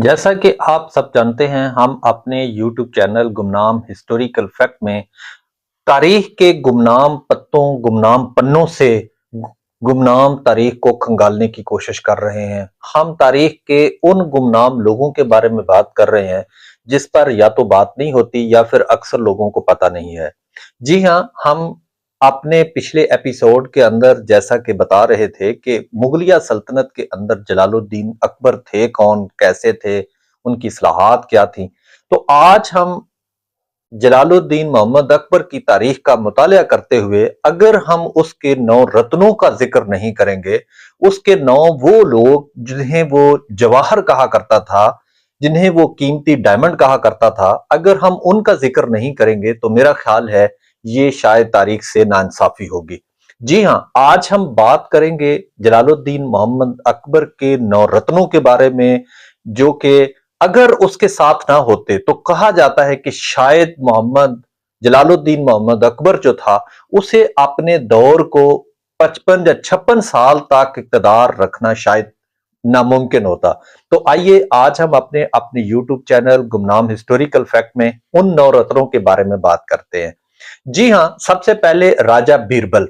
जैसा कि आप सब जानते हैं, हम अपने यूट्यूब चैनल गुमनाम हिस्टोरिकल फैक्ट में तारीख के गुमनाम पत्तों, गुमनाम पन्नों से गुमनाम तारीख को खंगालने की कोशिश कर रहे हैं। हम तारीख के उन गुमनाम लोगों के बारे में बात कर रहे हैं, जिस पर या तो बात नहीं होती या फिर अक्सर लोगों को पता नहीं है। जी हाँ, हम अपने पिछले एपिसोड के अंदर जैसा कि बता रहे थे कि मुगलिया सल्तनत के अंदर जलालुद्दीन अकबर थे कौन, कैसे थे, उनकी इस्लाहात क्या थी। तो आज हम जलालुद्दीन मोहम्मद अकबर की तारीख का मुतालिया करते हुए अगर हम उसके 9 रत्नों का जिक्र नहीं करेंगे, उसके 9 वो लोग जिन्हें वो जवाहर कहा करता था, जिन्हें वो कीमती डायमंड कहा करता था, अगर हम उनका जिक्र नहीं करेंगे तो मेरा ख्याल है ये शायद तारीख से नाइंसाफी होगी। जी हाँ, आज हम बात करेंगे जलालुद्दीन मोहम्मद अकबर के 9 रत्नों के बारे में, जो कि अगर उसके साथ ना होते तो कहा जाता है कि शायद जलालुद्दीन मोहम्मद अकबर जो था, उसे अपने दौर को 55 या 56 साल तक इक़्तिदार रखना शायद नामुमकिन होता। तो आइए आज हम अपने अपने यूट्यूब चैनल गुमनाम हिस्टोरिकल फैक्ट में उन 9 रत्नों के बारे में बात करते हैं। जी हाँ, सबसे पहले राजा बीरबल।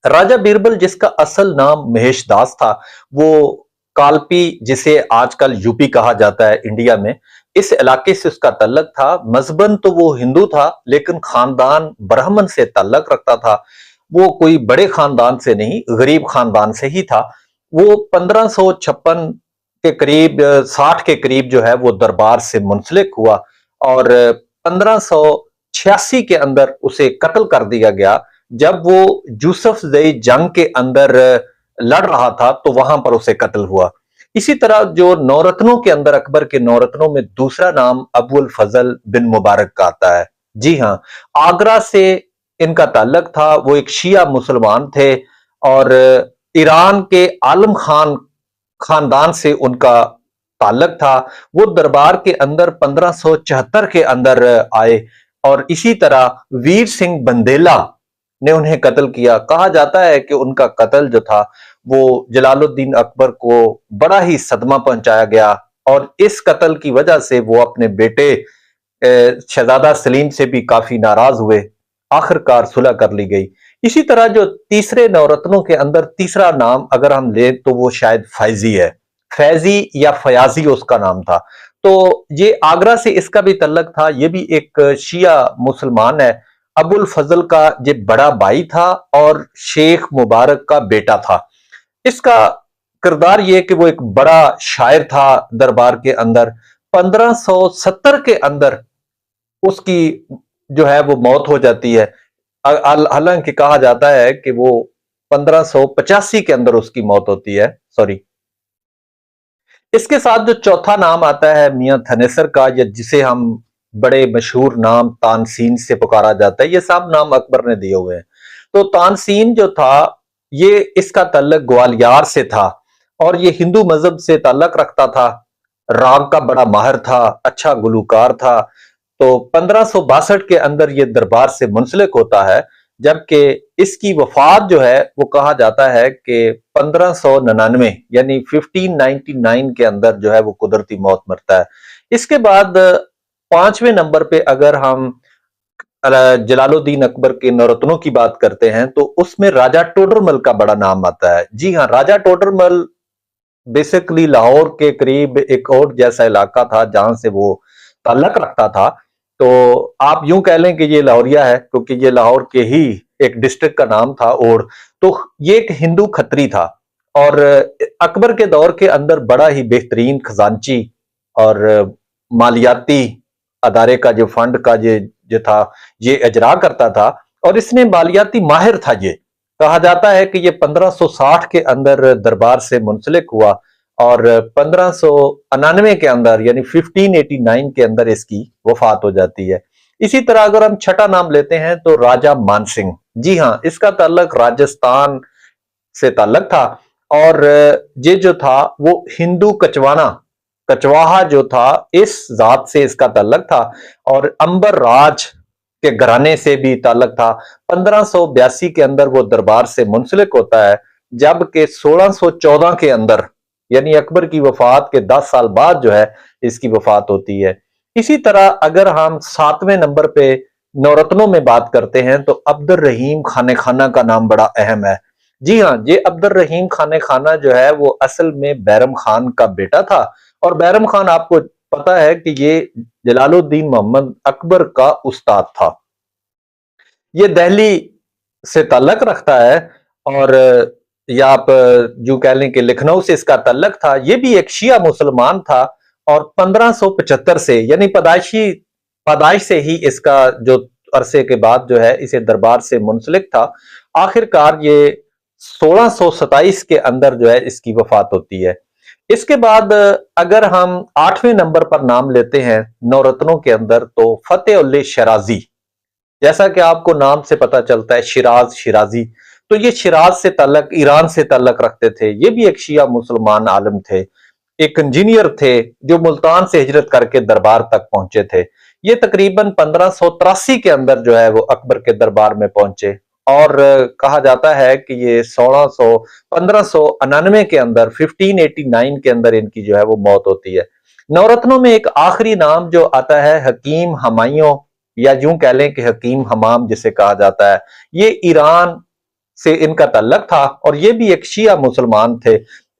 राजा बीरबल, जिसका असल नाम महेश दास था, वो कालपी, जिसे आजकल यूपी कहा जाता है इंडिया में, इस इलाके से उसका तल्लक था। मजहबन तो वो हिंदू था, लेकिन खानदान ब्राह्मण से तल्लक रखता था। वो कोई बड़े खानदान से नहीं, गरीब खानदान से ही था। वो 1556 के करीब 60 के करीब जो है वो दरबार से मुंसलिक हुआ और 1586 के अंदर उसे कत्ल कर दिया गया। जब वो यूसुफजई जंग के अंदर लड़ रहा था तो वहां पर उसे कत्ल हुआ। इसी तरह जो नौरत्नों के अंदर, अकबर के नौरत्नों में दूसरा नाम अबुल फजल बिन मुबारक का आता है। जी हाँ, आगरा से इनका ताल्लुक था। वो एक शिया मुसलमान थे और ईरान के आलम खान खानदान से उनका ताल्लुक था। वो दरबार के अंदर 1574 के अंदर आए और इसी तरह वीर सिंह बंदेला ने उन्हें कत्ल किया। कहा जाता है कि उनका कत्ल जो था वो जलालुद्दीन अकबर को बड़ा ही सदमा पहुंचाया गया और इस कत्ल की वजह से वो अपने बेटे शहजादा सलीम से भी काफी नाराज हुए। आखिरकार सुलह कर ली गई। इसी तरह जो तीसरे नवरत्नों के अंदर तीसरा नाम अगर हम ले तो वो शायद फैजी है। फैजी या फयाजी उसका नाम था। तो ये आगरा से इसका भी तल्लक था। ये भी एक शिया मुसलमान है। अबुल फजल का ये बड़ा भाई था और शेख मुबारक का बेटा था। इसका किरदार ये कि वो एक बड़ा शायर था दरबार के अंदर। 1570 के अंदर उसकी जो है वो मौत हो जाती है। हालांकि कहा जाता है कि वो 1585 के अंदर उसकी मौत होती है। सॉरी। इसके साथ जो चौथा नाम आता है मियां थनेसर का, या जिसे हम बड़े मशहूर नाम तानसीन से पुकारा जाता है, ये सब नाम अकबर ने दिए हुए हैं। तो तानसीन जो था, ये इसका तल्लक ग्वालियर से था और ये हिंदू मजहब से ताल्लुक रखता था। राग का बड़ा माहिर था, अच्छा गुलूकार था। तो 1562 के अंदर ये दरबार से मुंसलिक होता है, जबकि इसकी वफात जो है वो कहा जाता है कि 1599 यानी 1599 के अंदर जो है वो कुदरती मौत मरता है। इसके बाद 5वें नंबर पे अगर हम जलालुद्दीन अकबर के नौरत्नों की बात करते हैं तो उसमें राजा टोडरमल का बड़ा नाम आता है। जी हाँ, राजा टोडरमल बेसिकली लाहौर के करीब एक और जैसा इलाका था जहां से वो ताल्लुक रखता था। तो आप यूं कह लें कि ये लाहौरिया है, क्योंकि ये लाहौर के ही एक डिस्ट्रिक्ट का नाम था। और तो ये एक हिंदू खत्री था और अकबर के दौर के अंदर बड़ा ही बेहतरीन खजांची और मालियाती अदारे का जो फंड का जो था ये इजरा करता था और इसने मालियाती माहिर था। ये कहा जाता है कि ये 1560 के अंदर दरबार से मुंसलिक हुआ और 1599 के अंदर यानी 1589 के अंदर इसकी वफात हो जाती है। इसी तरह अगर हम छठा नाम लेते हैं तो राजा मानसिंह। जी हाँ, इसका ताल्लुक राजस्थान से ताल्लुक था और ये जो था वो हिंदू कचवाहा जो था इस जात से इसका ताल्लुक था और अंबर राज के घराने से भी ताल्लुक था। 1582 के अंदर वो दरबार से मुंसलिक होता है, जबकि 1614 के अंदर यानी अकबर की वफात के 10 साल बाद जो है इसकी वफात होती है। इसी तरह अगर हम 7वें नंबर पे नौरत्नों में बात करते हैं तो अब्दुल रहीम खाने खाना का नाम बड़ा अहम है। जी हाँ, ये अब्दुल रहीम खाने खाना जो है वो असल में बैरम खान का बेटा था, और बैरम खान आपको पता है कि ये जलालुद्दीन मोहम्मद अकबर का उस्ताद था। ये दिल्ली से ताल्लुक रखता है, और या आप जो कह लें कि लखनऊ से इसका ताल्लुक था। ये भी एक शिया मुसलमान था, और 1575 से यानी पैदाइश से ही इसका जो अरसे के बाद जो है इसे दरबार से मुंसलिक था। आखिरकार ये 1627 के अंदर जो है इसकी वफात होती है। इसके बाद अगर हम 8वें नंबर पर नाम लेते हैं नौरत्नों के अंदर, तो फतेह उल्ले शराजी। जैसा कि आपको नाम से पता चलता है शिराज, शिराजी, तो ये शिराज से ताल्लुक, ईरान से ताल्लुक रखते थे। ये भी एक शिया मुसलमान आलम थे, एक इंजीनियर थे जो मुल्तान से हिजरत करके दरबार तक पहुंचे थे। ये तकरीबन 1583 के अंदर जो है वो अकबर के दरबार में पहुंचे, और कहा जाता है कि ये 1599 के अंदर, 1589 के अंदर इनकी जो है वो मौत होती है। नवरत्नों में एक आखिरी नाम जो आता है हकीम हमायूं, या यूं कह लें कि हकीम हमाम जिसे कहा जाता है, ये ईरान से इनका ताल्लुक था, और ये भी एक शिया मुसलमान थे।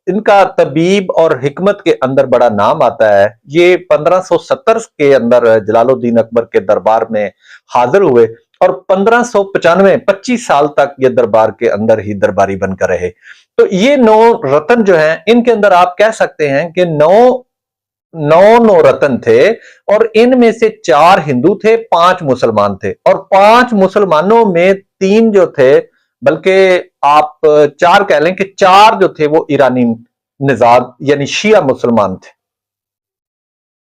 इनका तबीब और हिकमत के अंदर बड़ा नाम आता है। ये 1570 के अंदर जलालुद्दीन अकबर के दरबार में हाजिर हुए, और 1595 25 साल तक ये दरबार के अंदर ही दरबारी बनकर रहे। तो ये 9 रतन जो हैं, इनके अंदर आप कह सकते हैं कि 9 रतन थे, और इनमें से 4 हिंदू थे, 5 मुसलमान थे, और 5 मुसलमानों में 3 जो थे, बल्कि आप 4 कह लें कि 4 जो थे वो ईरानी निजाद यानी शिया मुसलमान थे।